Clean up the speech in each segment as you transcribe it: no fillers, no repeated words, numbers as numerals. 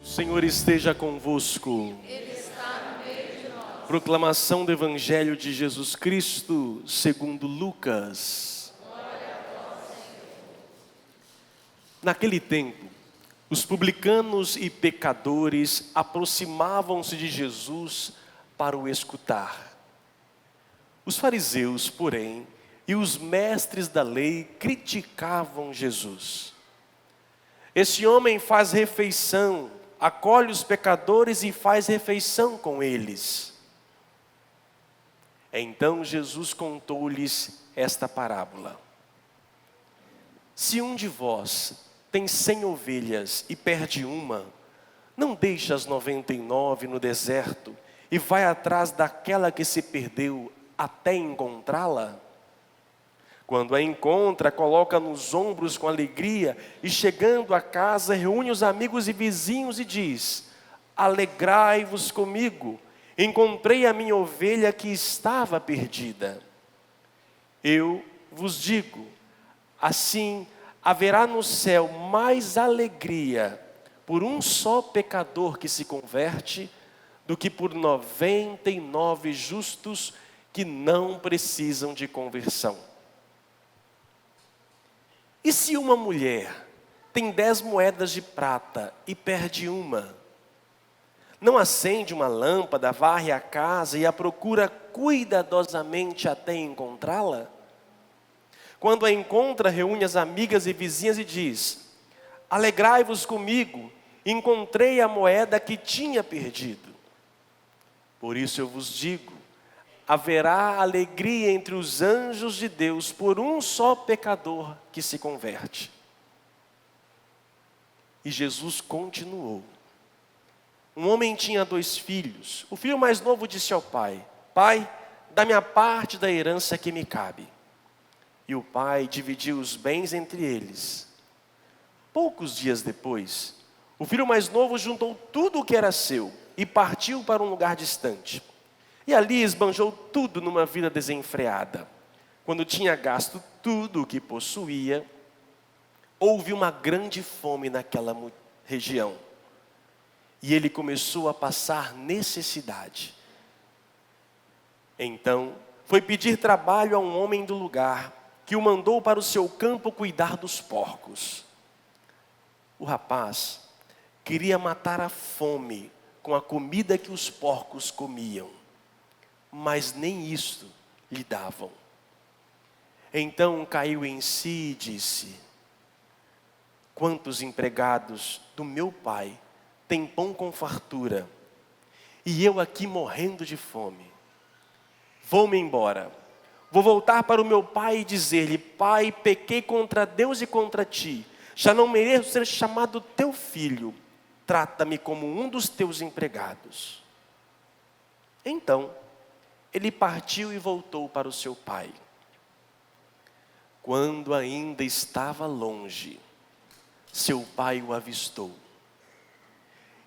O Senhor esteja convosco. Ele está no meio de nós. Proclamação do Evangelho de Jesus Cristo, segundo Lucas. Glória a vós, Senhor. Naquele tempo, os publicanos e pecadores aproximavam-se de Jesus para o escutar. Os fariseus, porém, e os mestres da lei criticavam Jesus. Esse homem faz refeição, acolhe os pecadores e faz refeição com eles. Então Jesus contou-lhes esta parábola. Se um de vós tem 100 ovelhas e perde uma, não deixa as 99 no deserto e vai atrás daquela que se perdeu até encontrá-la? Quando a encontra, coloca nos ombros com alegria e chegando a casa, reúne os amigos e vizinhos e diz: alegrai-vos comigo, encontrei a minha ovelha que estava perdida. Eu vos digo, assim haverá no céu mais alegria por um só pecador que se converte, do que por 99 justos que não precisam de conversão. E se uma mulher tem 10 moedas de prata e perde uma, não acende uma lâmpada, varre a casa e a procura cuidadosamente até encontrá-la? Quando a encontra, reúne as amigas e vizinhas e diz: alegrai-vos comigo, encontrei a moeda que tinha perdido. Por isso eu vos digo, haverá alegria entre os anjos de Deus por um só pecador que se converte. E Jesus continuou. Um homem tinha 2 filhos. O filho mais novo disse ao pai: pai, dá-me a parte da herança que me cabe. E o pai dividiu os bens entre eles. Poucos dias depois, o filho mais novo juntou tudo o que era seu e partiu para um lugar distante. E ali esbanjou tudo numa vida desenfreada. Quando tinha gasto tudo o que possuía, houve uma grande fome naquela região. E ele começou a passar necessidade. Então, foi pedir trabalho a um homem do lugar, que o mandou para o seu campo cuidar dos porcos. O rapaz queria matar a fome com a comida que os porcos comiam, mas nem isto lhe davam. Então caiu em si e disse: quantos empregados do meu pai têm pão com fartura, e eu aqui morrendo de fome? Vou-me embora, vou voltar para o meu pai e dizer-lhe: pai, pequei contra Deus e contra ti, já não mereço ser chamado teu filho, trata-me como um dos teus empregados. Então ele partiu e voltou para o seu pai. Quando ainda estava longe, seu pai o avistou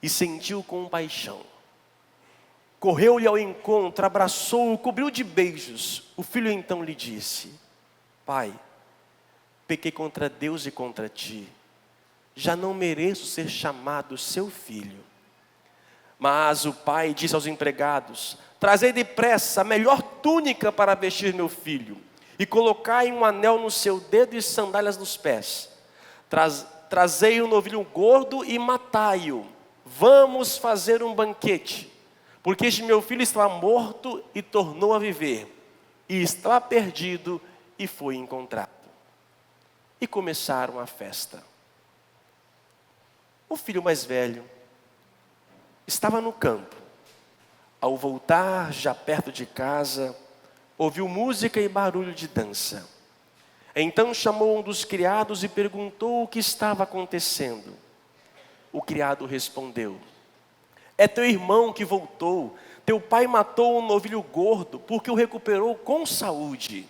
e sentiu compaixão. Correu-lhe ao encontro, abraçou-o, cobriu de beijos. O filho então lhe disse: pai, pequei contra Deus e contra ti, já não mereço ser chamado seu filho. Mas o pai disse aos empregados: trazei depressa a melhor túnica para vestir meu filho, e colocai um anel no seu dedo e sandálias nos pés. Trazei um novilho gordo e matai-o. Vamos fazer um banquete, porque este meu filho estava morto e tornou a viver, e estava perdido e foi encontrado. E começaram a festa. O filho mais velho estava no campo. Ao voltar, já perto de casa, ouviu música e barulho de dança. Então chamou um dos criados e perguntou o que estava acontecendo. O criado respondeu: é teu irmão que voltou. Teu pai matou um novilho gordo, porque o recuperou com saúde.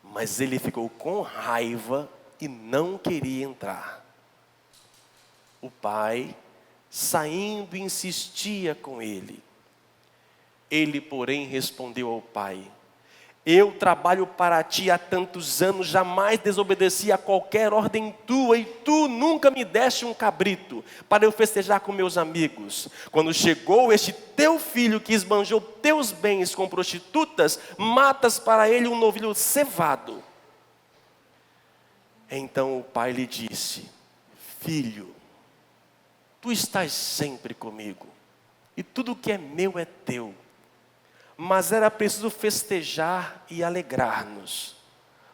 Mas ele ficou com raiva e não queria entrar. O pai, saindo, insistia com ele. Ele, porém, respondeu ao pai: Eu trabalho para ti há tantos anos, jamais desobedeci a qualquer ordem tua, e tu nunca me deste um cabrito para eu festejar com meus amigos. Quando chegou este teu filho que esbanjou teus bens com prostitutas, matas para ele um novilho cevado. Então o pai lhe disse: filho, tu estás sempre comigo, e tudo que é meu é teu. Mas era preciso festejar e alegrar-nos,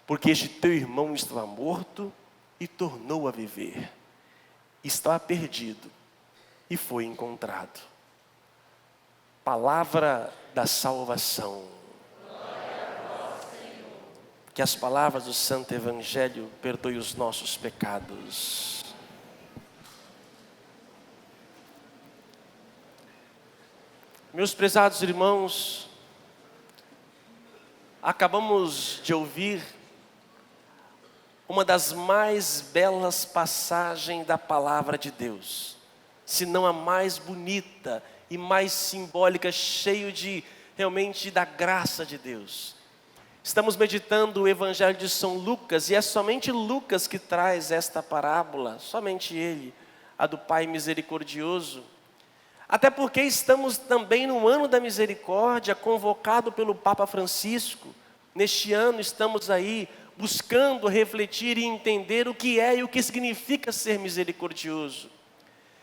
porque este teu irmão estava morto e tornou a viver. Estava perdido e foi encontrado. Palavra da salvação. Glória a vós, Senhor. Que as palavras do Santo Evangelho perdoem os nossos pecados. Meus prezados irmãos, acabamos de ouvir uma das mais belas passagens da palavra de Deus, se não a mais bonita e mais simbólica, cheio de realmente da graça de Deus. Estamos meditando o Evangelho de São Lucas, e é somente Lucas que traz esta parábola, somente ele, a do Pai misericordioso. Até porque estamos também no ano da misericórdia, convocado pelo Papa Francisco. Neste ano estamos aí buscando refletir e entender o que é e o que significa ser misericordioso.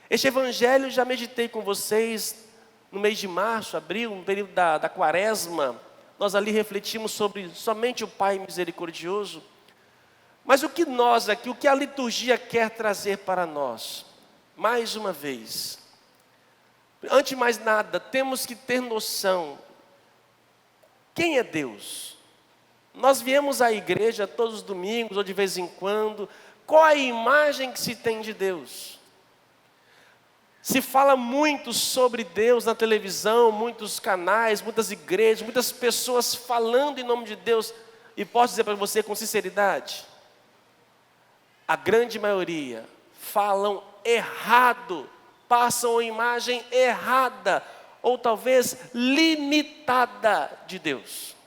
Este evangelho já meditei com vocês no mês de março, abril, no período da quaresma. Nós ali refletimos sobre somente o Pai misericordioso. Mas o que nós aqui, o que a liturgia quer trazer para nós? Mais uma vez, antes de mais nada, temos que ter noção, quem é Deus? Nós viemos à igreja todos os domingos, ou de vez em quando, qual a imagem que se tem de Deus? Se fala muito sobre Deus na televisão, muitos canais, muitas igrejas, muitas pessoas falando em nome de Deus, e posso dizer para você com sinceridade, a grande maioria falam errado, passam a imagem errada, ou talvez limitada de Deus.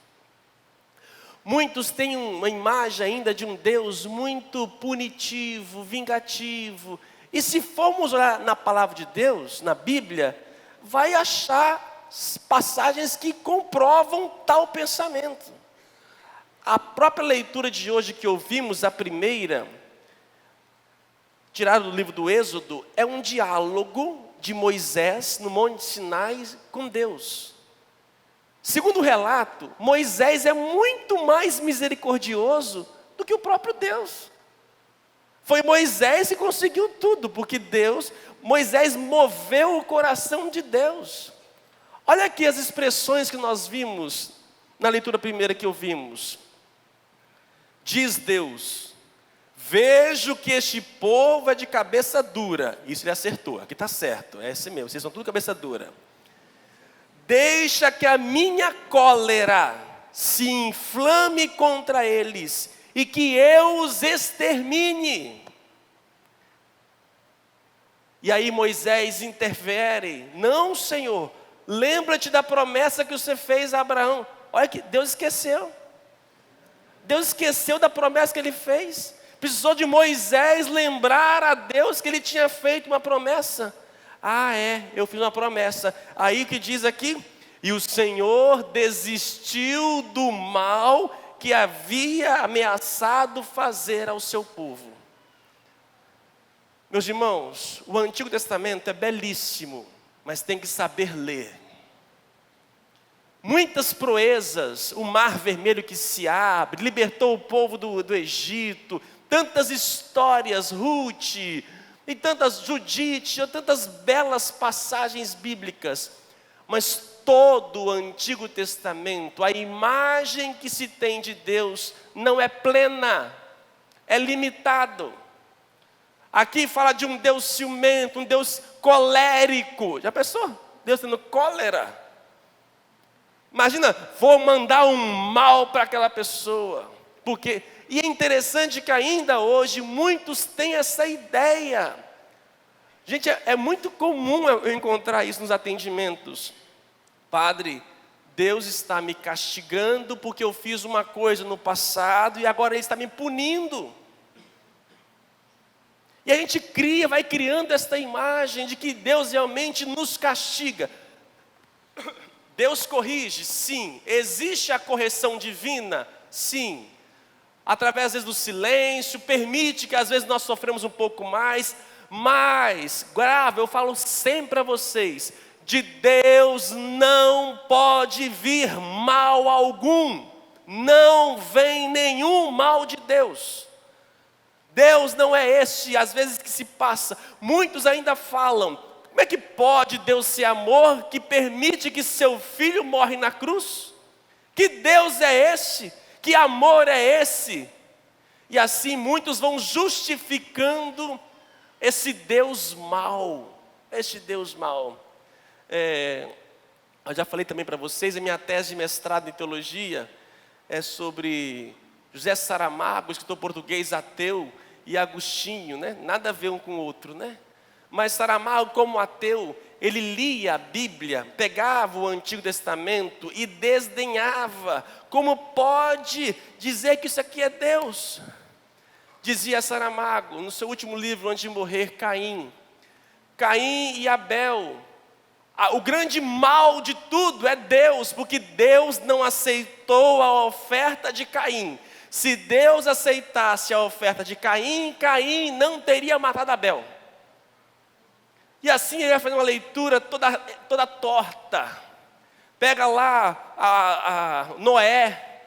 Muitos têm uma imagem ainda de um Deus muito punitivo, vingativo. E se formos olhar na palavra de Deus, na Bíblia, vai achar passagens que comprovam tal pensamento. A própria leitura de hoje que ouvimos, a primeira, tirado do livro do Êxodo, é um diálogo de Moisés no Monte Sinai com Deus. Segundo o relato, Moisés é muito mais misericordioso do que o próprio Deus. Foi Moisés que conseguiu tudo, porque Moisés moveu o coração de Deus. Olha aqui as expressões que nós vimos na leitura primeira que ouvimos. Diz Deus: vejo que este povo é de cabeça dura. Isso ele acertou, aqui está certo, é esse mesmo, vocês são tudo cabeça dura. Deixa que a minha cólera se inflame contra eles, e que eu os extermine. E aí Moisés interfere: não, Senhor, lembra-te da promessa que você fez a Abraão. Olha que Deus esqueceu. Deus esqueceu da promessa que ele fez. Precisou de Moisés lembrar a Deus que ele tinha feito uma promessa. Ah, eu fiz uma promessa. Aí que diz aqui: e o Senhor desistiu do mal que havia ameaçado fazer ao seu povo. Meus irmãos, o Antigo Testamento é belíssimo, mas tem que saber ler. Muitas proezas, o mar vermelho que se abre, libertou o povo do Egito, tantas histórias, Ruth, e tantas Judite, tantas belas passagens bíblicas, mas todo o Antigo Testamento, a imagem que se tem de Deus não é plena, é limitado. Aqui fala de um Deus ciumento, um Deus colérico. Já pensou? Deus tendo cólera. Imagina, vou mandar um mal para aquela pessoa. E é interessante que ainda hoje muitos têm essa ideia. Gente, é muito comum eu encontrar isso nos atendimentos. Padre, Deus está me castigando porque eu fiz uma coisa no passado e agora Ele está me punindo. E a gente vai criando esta imagem de que Deus realmente nos castiga. Deus corrige, sim. Existe a correção divina? Sim. Através, às vezes, do silêncio, permite que às vezes nós sofremos um pouco mais. Mas, grave, eu falo sempre a vocês, de Deus não pode vir mal algum. Não vem nenhum mal de Deus. Deus não é esse, às vezes, que se passa. Muitos ainda falam, como é que pode Deus ser amor que permite que seu filho morre na cruz? Que Deus é esse? Que amor é esse? E assim muitos vão justificando esse Deus mau. Esse Deus mau. Eu já falei também para vocês, a minha tese de mestrado em teologia é sobre José Saramago, escritor português ateu, e Agostinho, né? Nada a ver um com o outro, né? Mas Saramago, como ateu, ele lia a Bíblia, pegava o Antigo Testamento e desdenhava. Como pode dizer que isso aqui é Deus? Dizia Saramago, no seu último livro, antes de morrer, Caim e Abel. O grande mal de tudo é Deus, porque Deus não aceitou a oferta de Caim. Se Deus aceitasse a oferta de Caim, Caim não teria matado Abel. E assim ele vai fazer uma leitura toda torta. Pega lá Noé,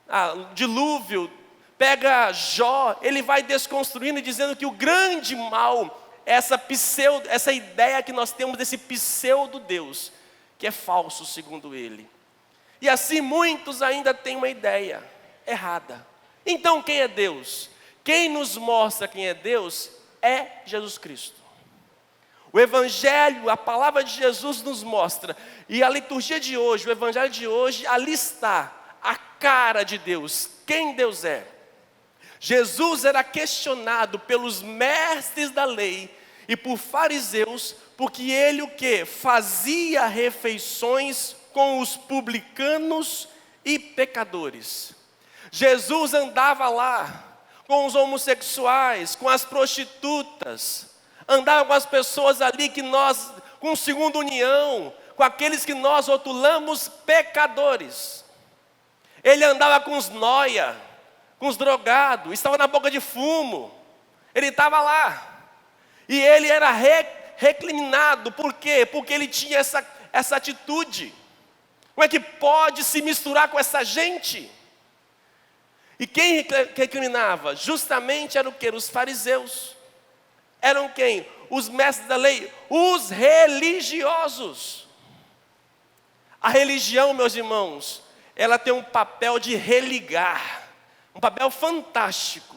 o dilúvio, pega Jó, ele vai desconstruindo e dizendo que o grande mal é essa ideia que nós temos desse pseudo-Deus, que é falso segundo ele. E assim muitos ainda têm uma ideia errada. Então quem é Deus? Quem nos mostra quem é Deus é Jesus Cristo. O Evangelho, a palavra de Jesus nos mostra. E a liturgia de hoje, o Evangelho de hoje, ali está a cara de Deus, quem Deus é. Jesus era questionado pelos mestres da lei e por fariseus, porque ele o quê? Fazia refeições com os publicanos e pecadores. Jesus andava lá com os homossexuais, com as prostitutas, andava com as pessoas ali com segunda união, com aqueles que nós rotulamos pecadores. Ele andava com os nóia, com os drogados, estava na boca de fumo, ele estava lá. E ele era recriminado, por quê? Porque ele tinha essa atitude. Como é que pode se misturar com essa gente? E quem recriminava? Justamente eram o quê? Os fariseus. Eram quem? Os mestres da lei, os religiosos. A religião, meus irmãos, ela tem um papel de religar, um papel fantástico.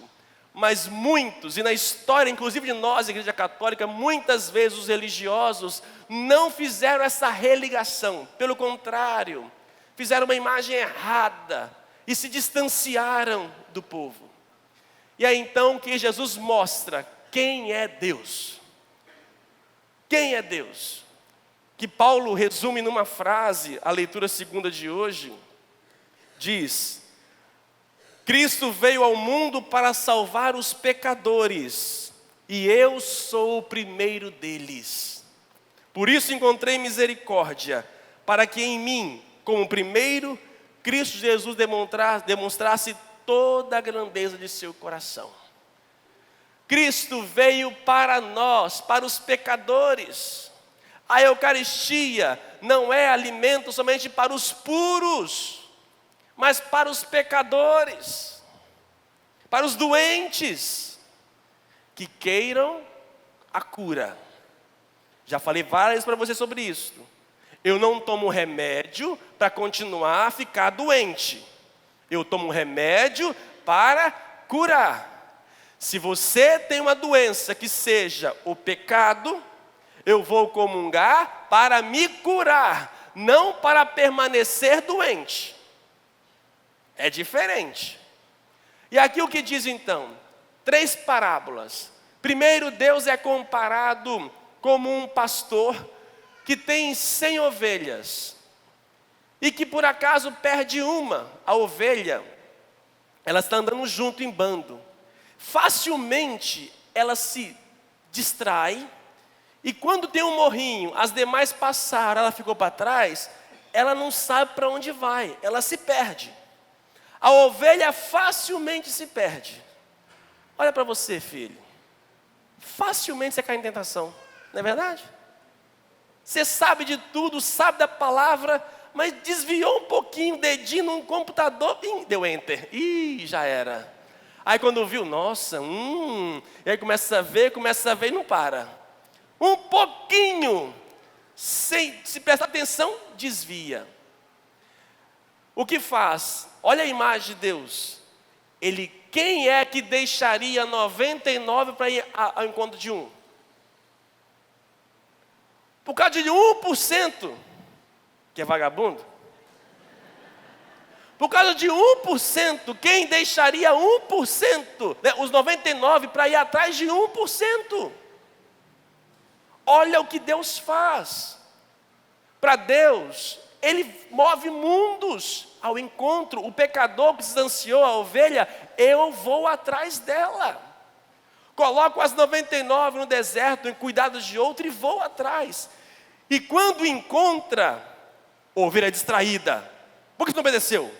Mas muitos, e na história inclusive de nós, a Igreja Católica, muitas vezes os religiosos não fizeram essa religação. Pelo contrário, fizeram uma imagem errada e se distanciaram do povo. E aí então que Jesus mostra quem é Deus. Quem é Deus? Que Paulo resume numa frase, a leitura segunda de hoje, diz: Cristo veio ao mundo para salvar os pecadores, e eu sou o primeiro deles. Por isso encontrei misericórdia, para que em mim, como primeiro, Cristo Jesus demonstrasse toda a grandeza de seu coração. Cristo veio para nós, para os pecadores. A Eucaristia não é alimento somente para os puros, mas para os pecadores, para os doentes, que queiram a cura. Já falei várias vezes para você sobre isso. Eu não tomo remédio para continuar a ficar doente. Eu tomo remédio para curar. Se você tem uma doença que seja o pecado, eu vou comungar para me curar, não para permanecer doente. É diferente. E aqui o que diz então? 3 parábolas. Primeiro, Deus é comparado como um pastor que tem 100 ovelhas. e que por acaso perde a ovelha, ela está andando junto em bando. Facilmente ela se distrai, e quando tem um morrinho, as demais passaram, ela ficou para trás, ela não sabe para onde vai, ela se perde. A ovelha facilmente se perde. Olha para você, filho. Facilmente você cai em tentação, não é verdade? Você sabe de tudo, sabe da palavra, mas desviou um pouquinho o dedinho num computador, deu enter. Ih, já era. Aí quando viu, nossa, e aí começa a ver e não para. Um pouquinho, sem se prestar atenção, desvia. O que faz? Olha a imagem de Deus. Quem é que deixaria 99 para ir ao encontro de um? Por causa de 1%, que é vagabundo. Por causa de 1%, quem deixaria 1%, né, os 99 para ir atrás de 1%? Olha o que Deus faz. Para Deus, Ele move mundos ao encontro. O pecador que distanciou a ovelha, eu vou atrás dela. Coloco as 99 no deserto, em cuidados de outro, e vou atrás. E quando encontra, a ovelha distraída, por que você não obedeceu?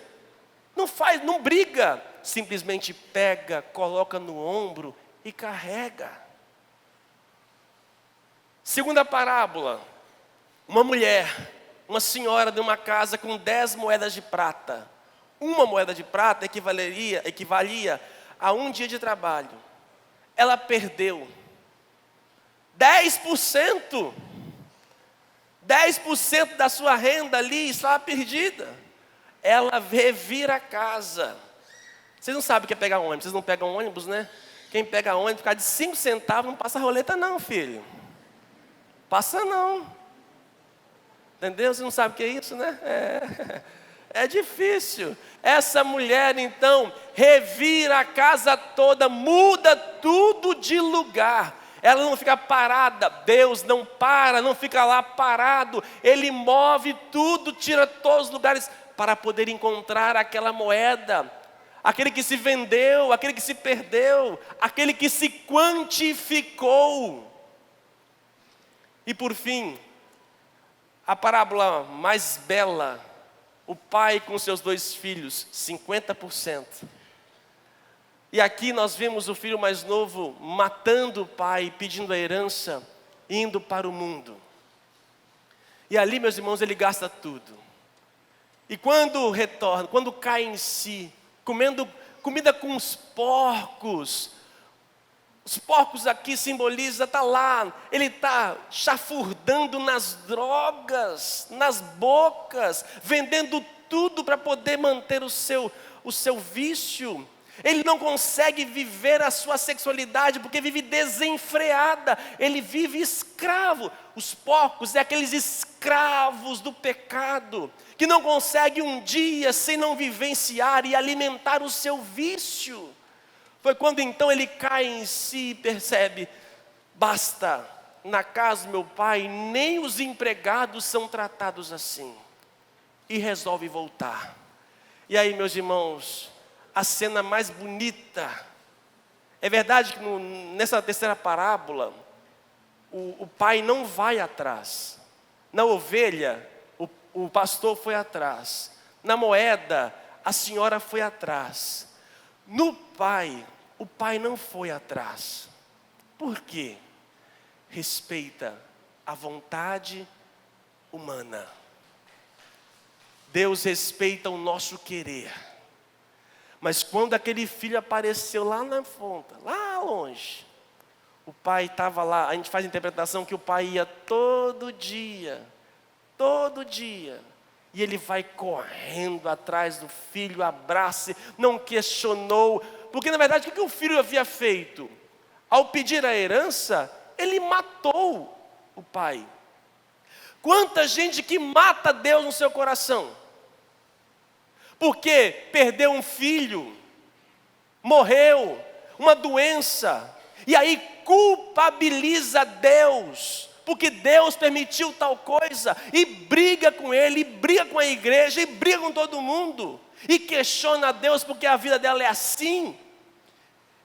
Não briga, simplesmente pega, coloca no ombro e carrega. Segunda parábola, uma senhora de uma casa com 10 moedas de prata. Uma moeda de prata equivalia a um dia de trabalho. Ela perdeu 10%. 10% da sua renda ali estava perdida. Ela revira a casa. Vocês não sabem o que é pegar ônibus, vocês não pegam ônibus, né? Quem pega ônibus, por causa de 5 centavos, não passa roleta não, filho. Passa não. Entendeu? Você não sabe o que é isso, né? É difícil. Essa mulher, então, revira a casa toda, muda tudo de lugar. Ela não fica parada, Deus não para, não fica lá parado. Ele move tudo, tira todos os lugares para poder encontrar aquela moeda. Aquele que se vendeu, aquele que se perdeu, aquele que se quantificou. E por fim, a parábola mais bela, o pai com seus 2 filhos, 50%. E aqui nós vemos o filho mais novo matando o pai, pedindo a herança, indo para o mundo. E ali, meus irmãos, ele gasta tudo. E quando retorna, quando cai em si, comendo comida com os porcos aqui simbolizam, está lá, ele está chafurdando nas drogas, nas bocas, vendendo tudo para poder manter o seu vício. Ele não consegue viver a sua sexualidade porque vive desenfreada, ele vive escravo. Os porcos é aqueles escravos do pecado, que não conseguem um dia sem não vivenciar e alimentar o seu vício. Foi quando então ele cai em si e percebe, basta, na casa do meu pai nem os empregados são tratados assim. E resolve voltar. E aí, meus irmãos, a cena mais bonita, é verdade que nessa terceira parábola, o pai não vai atrás. Na ovelha, o pastor foi atrás. Na moeda, a senhora foi atrás. No pai, o pai não foi atrás. Por quê? Respeita a vontade humana. Deus respeita o nosso querer. Mas quando aquele filho apareceu lá na ponta, lá longe, o pai estava lá. A gente faz a interpretação que o pai ia todo dia, e ele vai correndo atrás do filho, abraça, não questionou, porque na verdade o que o filho havia feito? Ao pedir a herança, ele matou o pai. Quanta gente que mata Deus no seu coração, porque perdeu um filho, morreu, uma doença, e aí culpabiliza Deus, porque Deus permitiu tal coisa, e briga com ele, e briga com a igreja, e briga com todo mundo, e questiona a Deus porque a vida dela é assim,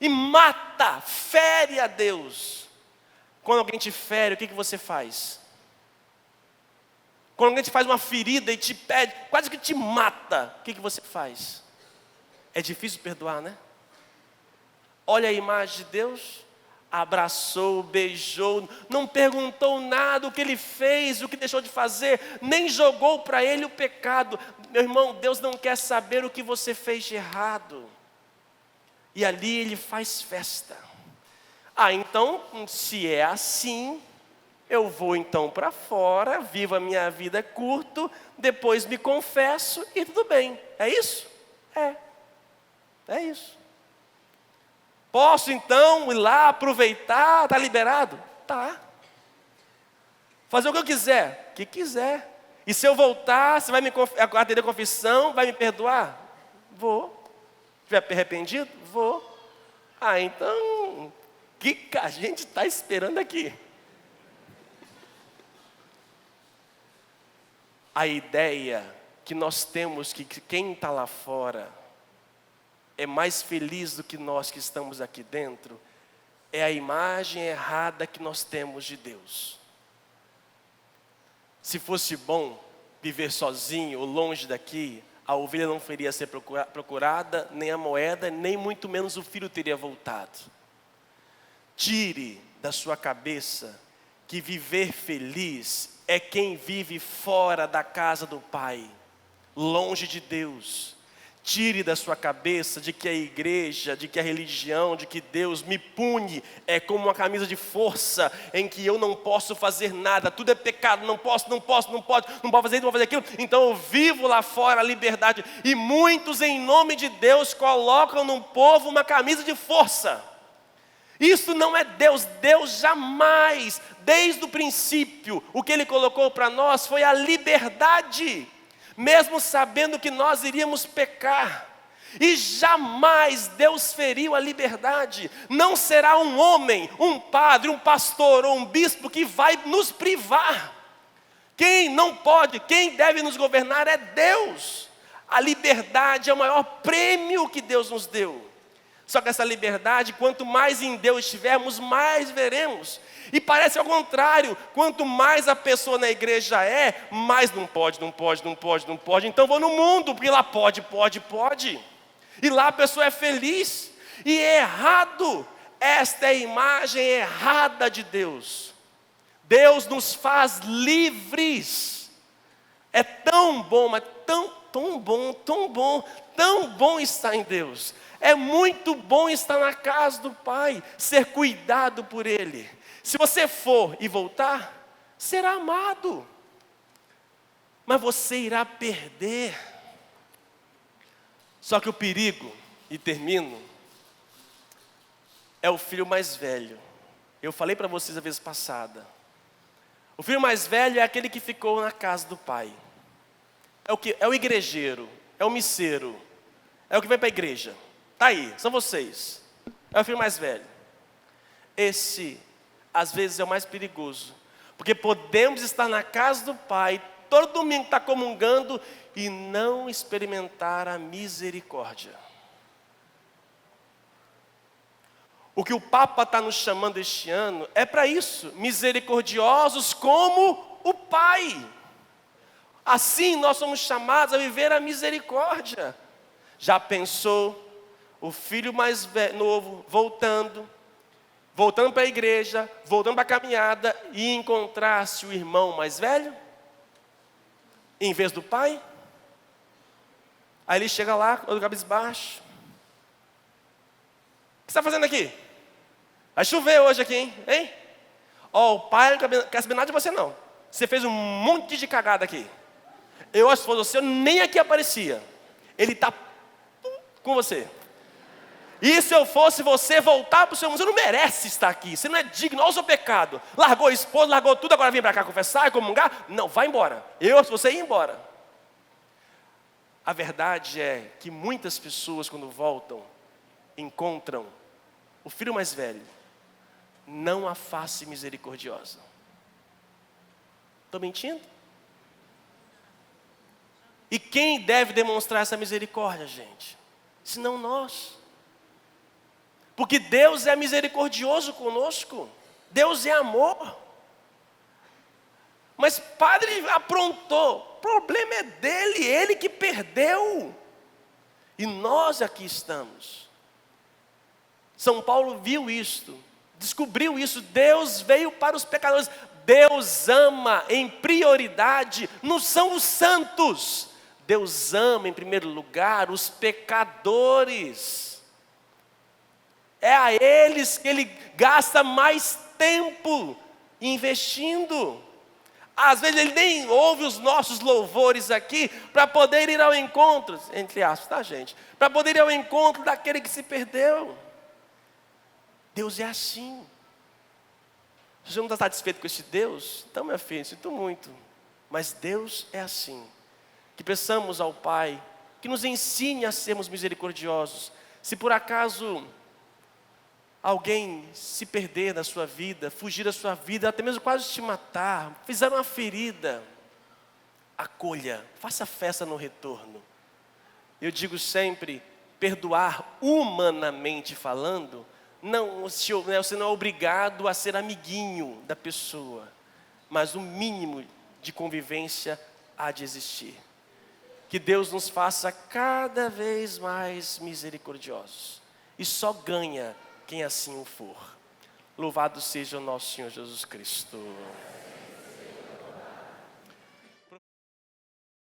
e mata, fere a Deus. Quando alguém te fere, o que você faz? Quando alguém te faz uma ferida e te pede, quase que te mata, o que você faz? É difícil perdoar, né? Olha a imagem de Deus, abraçou, beijou, não perguntou nada, o que ele fez, o que deixou de fazer, nem jogou para ele o pecado. Meu irmão, Deus não quer saber o que você fez de errado. E ali ele faz festa. Então, se é assim, eu vou então para fora, vivo a minha vida curto, depois me confesso e tudo bem. É isso? É isso. Posso então ir lá, aproveitar, está liberado? Tá. Fazer o que eu quiser? O que quiser. E se eu voltar, você vai me atender a confissão, vai me perdoar? Vou. Estiver arrependido? Vou. Então, o que a gente está esperando aqui? A ideia que nós temos que quem está lá fora é mais feliz do que nós que estamos aqui dentro, é a imagem errada que nós temos de Deus. Se fosse bom viver sozinho ou longe daqui, a ovelha não iria ser procurada, nem a moeda, nem muito menos o filho teria voltado. Tire da sua cabeça que viver feliz é quem vive fora da casa do Pai, longe de Deus. Tire da sua cabeça de que a igreja, de que a religião, de que Deus me pune, é como uma camisa de força, em que eu não posso fazer nada, tudo é pecado, não pode fazer isso, não pode fazer aquilo, então eu vivo lá fora a liberdade, e muitos em nome de Deus colocam no povo uma camisa de força. Isso não é Deus, Deus jamais, desde o princípio, o que Ele colocou para nós foi a liberdade, mesmo sabendo que nós iríamos pecar, e jamais Deus feriu a liberdade. Não será um homem, um padre, um pastor ou um bispo que vai nos privar. Quem não pode, quem deve nos governar é Deus. A liberdade é o maior prêmio que Deus nos deu. Só que essa liberdade, quanto mais em Deus estivermos, mais veremos. E parece ao contrário, quanto mais a pessoa na igreja é, mais não pode. Então vou no mundo, porque lá pode. E lá a pessoa é feliz. E é errado. Esta é a imagem errada de Deus. Deus nos faz livres. É tão bom, mas tão bom estar em Deus. É muito bom estar na casa do Pai, ser cuidado por Ele. Se você for e voltar, será amado, mas você irá perder. Só que o perigo, e termino, é o filho mais velho. Eu falei para vocês a vez passada. O filho mais velho é aquele que ficou na casa do pai. É o igrejeiro, é o misseiro, é o que vai para a igreja. Está aí, são vocês. É o filho mais velho. Esse, às vezes, é o mais perigoso. Porque podemos estar na casa do Pai, todo domingo está comungando, e não experimentar a misericórdia. O que o Papa está nos chamando este ano é para isso. Misericordiosos como o Pai. Assim nós somos chamados a viver a misericórdia. Já pensou? O filho mais novo voltando para a igreja, voltando para a caminhada, e encontrasse o irmão mais velho, em vez do pai. Aí ele chega lá, todo cabisbaixo. O que você está fazendo aqui? Vai chover hoje aqui, hein? O pai não quer saber nada de você não. Você fez um monte de cagada aqui. Eu acho que se fosse você, eu nem aqui aparecia. Ele está com você. E se eu fosse você, voltar para o seu mundo, você não merece estar aqui, você não é digno, olha o seu pecado. Largou a esposa, largou tudo, agora vem para cá confessar e comungar? Não, vai embora. Se você ir embora. A verdade é que muitas pessoas, quando voltam, encontram o filho mais velho, não a face misericordiosa. Estou mentindo? E quem deve demonstrar essa misericórdia, gente? Senão nós. Porque Deus é misericordioso conosco. Deus é amor. Mas padre aprontou. O problema é dele, ele que perdeu. E nós aqui estamos. São Paulo viu isto, descobriu isso. Deus veio para os pecadores. Deus ama em prioridade, não são os santos. Deus ama em primeiro lugar os pecadores. É a eles que Ele gasta mais tempo investindo. Às vezes Ele nem ouve os nossos louvores aqui para poder ir ao encontro, entre aspas, tá, gente? Para poder ir ao encontro daquele que se perdeu. Deus é assim. Se você não está satisfeito com esse Deus, então, meu filho, sinto muito. Mas Deus é assim. Que peçamos ao Pai que nos ensine a sermos misericordiosos. Se por acaso alguém se perder na sua vida, fugir da sua vida, até mesmo quase te matar, fizer uma ferida, acolha, faça festa no retorno. Eu digo sempre, perdoar humanamente falando, você não é obrigado a ser amiguinho da pessoa, mas o mínimo de convivência há de existir. Que Deus nos faça cada vez mais misericordiosos. E só ganha quem assim o for. Louvado seja o nosso Senhor Jesus Cristo.